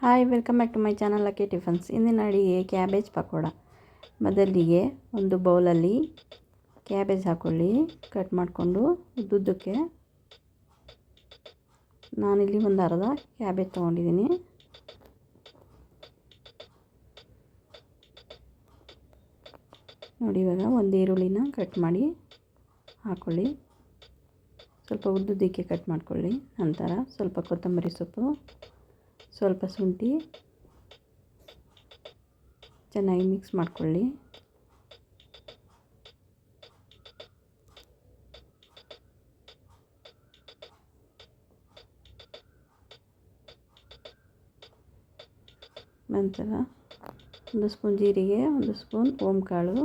Hi, welcome back to my channel lucky tiffins. ಇಂದಿನ ಅಡಿಗೆ cabbage pakoda. ಮೊದಲಿಗೆ ಒಂದು ಬೌಲಲ್ಲಿ ಕ್ಯಾಬೇಜ್ ಹಾಕ್ಕೊಳ್ಳಿ, ಕಟ್ ಮಾಡಿಕೊಂಡು ಉದ್ದುದ್ದಕ್ಕೆ. ನಾನಿಲ್ಲಿ ಒಂದು ಅರ್ಧ ಕ್ಯಾಬೇಜ್ ತೊಗೊಂಡಿದ್ದೀನಿ. ನೋಡಿ, ಇವಾಗ ಒಂದು ಈರುಳ್ಳಿನ ಕಟ್ ಮಾಡಿ ಹಾಕ್ಕೊಳ್ಳಿ. ಸ್ವಲ್ಪ ಉದ್ದುದ್ದಕ್ಕೆ ಕಟ್ ಮಾಡ್ಕೊಳ್ಳಿ. ನಂತರ ಸ್ವಲ್ಪ ಕೊತ್ತಂಬರಿ ಸೊಪ್ಪು, ಸ್ವಲ್ಪ ಶುಂಠಿ ಚೆನ್ನಾಗಿ ಮಿಕ್ಸ್ ಮಾಡ್ಕೊಳ್ಳಿ. ನಂತರ ಒಂದು ಸ್ಪೂನ್ ಜೀರಿಗೆ, ಒಂದು ಸ್ಪೂನ್ ಓಂಕಾಳು,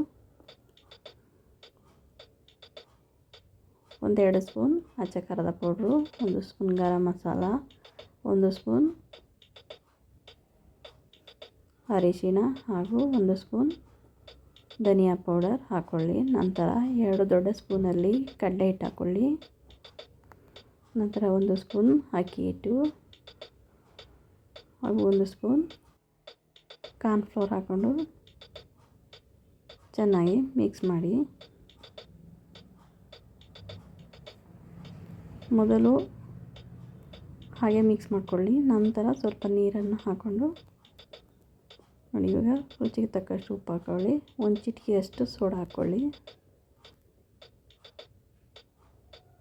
ಒಂದೆರಡು ಸ್ಪೂನ್ ಅಚ್ಚ ಖಾರದ ಪೌಡ್ರು, ಒಂದು ಸ್ಪೂನ್ ಗರಂ ಮಸಾಲ, ಒಂದು ಸ್ಪೂನ್ ಅರಿಶಿಣ ಹಾಗೂ ಒಂದು ಸ್ಪೂನ್ ಧನಿಯಾ ಪೌಡರ್ ಹಾಕ್ಕೊಳ್ಳಿ. ನಂತರ 2 ದೊಡ್ಡ ಸ್ಪೂನಲ್ಲಿ ಕಡಲೆ ಹಿಟ್ಟು ಹಾಕ್ಕೊಳ್ಳಿ. ನಂತರ ಒಂದು ಸ್ಪೂನ್ ಅಕ್ಕಿ ಹಿಟ್ಟು ಹಾಗೂ ಒಂದು ಸ್ಪೂನ್ ಕಾರ್ನ್ಫ್ಲೋರ್ ಹಾಕ್ಕೊಂಡು ಚೆನ್ನಾಗಿ ಮಿಕ್ಸ್ ಮಾಡಿ. ಮೊದಲು ಹಾಗೆ ಮಿಕ್ಸ್ ಮಾಡ್ಕೊಳ್ಳಿ. ನಂತರ ಸ್ವಲ್ಪ ನೀರನ್ನು ಹಾಕ್ಕೊಂಡು ನೋಡಿ, ಇವಾಗ ರುಚಿಗೆ ತಕ್ಕಷ್ಟು ಉಪ್ಪು ಹಾಕ್ಕೊಳ್ಳಿ. ಒಂದು ಚಿಟಿಕೆಯಷ್ಟು ಸೋಡಾ ಹಾಕ್ಕೊಳ್ಳಿ.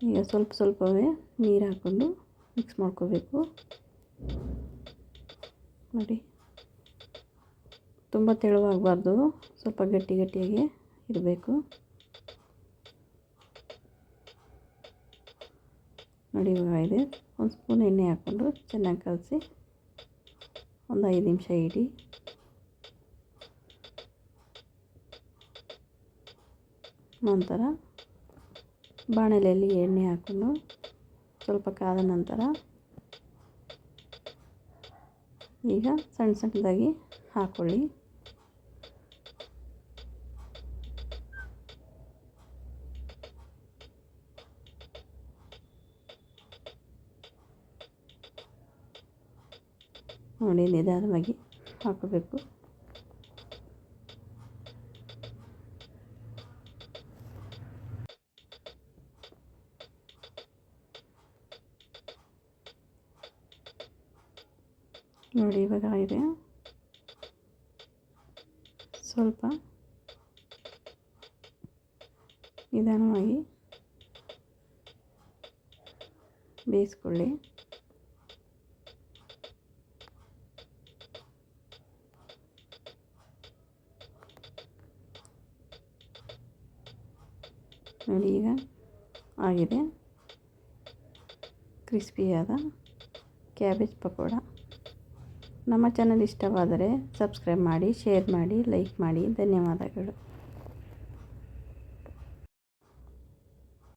ಈಗ ಸ್ವಲ್ಪವೇ ನೀರು ಹಾಕ್ಕೊಂಡು ಮಿಕ್ಸ್ ಮಾಡ್ಕೋಬೇಕು. ನೋಡಿ, ತುಂಬ ತೆಳುವಾಗಬಾರ್ದು, ಸ್ವಲ್ಪ ಗಟ್ಟಿಯಾಗಿ ಇರಬೇಕು. ನೋಡಿ, ಇವಾಗ ಇದೆ. ಒಂದು ಸ್ಪೂನ್ ಎಣ್ಣೆ ಹಾಕ್ಕೊಂಡು ಚೆನ್ನಾಗಿ ಕಲಸಿ ಒಂದು 5 ನಿಮಿಷ ಇಡಿ. ನಂತರ ಬಾಣಲೆಯಲ್ಲಿ ಎಣ್ಣೆ ಹಾಕ್ಕೊಂಡು ಸ್ವಲ್ಪ ಕಾದ ನಂತರ ಈಗ ಸಣ್ಣದಾಗಿ ಹಾಕ್ಕೊಳ್ಳಿ. ನೋಡಿ, ನಿಧಾನವಾಗಿ ಹಾಕಬೇಕು. ನೋಡಿ, ಇವಾಗ ಇದೆ. ಸ್ವಲ್ಪ ನಿಧಾನವಾಗಿ ಬೇಯಿಸ್ಕೊಳ್ಳಿ. ನೋಡಿ, ಈಗ ಆಗಿದೆ ಕ್ರಿಸ್ಪಿಯಾದ ಕ್ಯಾಬೇಜ್ ಪಕೋಡ. ನಮ್ಮ ಚಾನಲ್ ಇಷ್ಟವಾದರೆ ಸಬ್ಸ್ಕ್ರೈಬ್ ಮಾಡಿ, ಶೇರ್ ಮಾಡಿ, ಲೈಕ್ ಮಾಡಿ. ಧನ್ಯವಾದಗಳು.